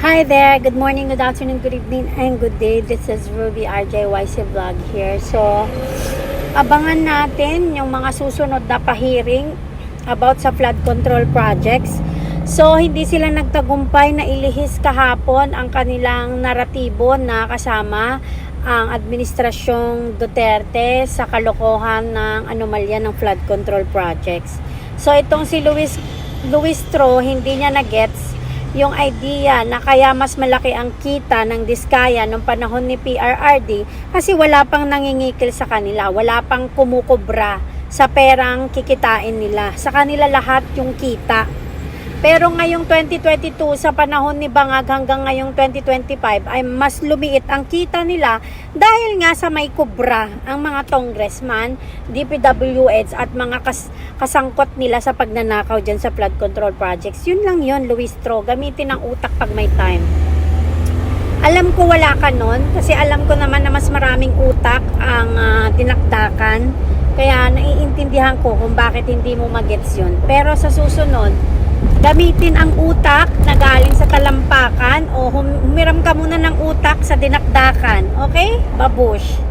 Hi there, good morning, good afternoon, good evening, and good day. This is Ruby RJYC Vlog here. So, abangan natin yung mga susunod na pa-hearing about sa flood control projects. So, hindi sila nagtagumpay na ilihis kahapon ang kanilang naratibo na kasama ang administrasyong Duterte sa kalokohan ng anomalya ng flood control projects. So, itong si Luis Tro, hindi niya na-gets yung idea na kaya mas malaki ang kita ng Diskaya nung panahon ni PRRD kasi wala pang nangingikil sa kanila, wala pang kumukubra sa perang kikitain nila. Sa kanila lahat yung kita. Pero ngayong 2022, sa panahon ni Bangag hanggang ngayong 2025, ay mas lumiit ang kita nila dahil nga sa may kubra ang mga congressman, DPWH at mga kasangkot nila sa pagnanakaw dyan sa flood control projects. Yun lang yun, Luis Tro. Gamitin ang utak pag may time. Alam ko wala ka nun, kasi alam ko naman na mas maraming utak ang dinakdakan. Kaya naiintindihan ko kung bakit hindi mo magets yun. Pero sa susunod, gamitin ang utak na galing sa talampakan o humiram ka muna ng utak sa dinakdakan. Okay? Babush!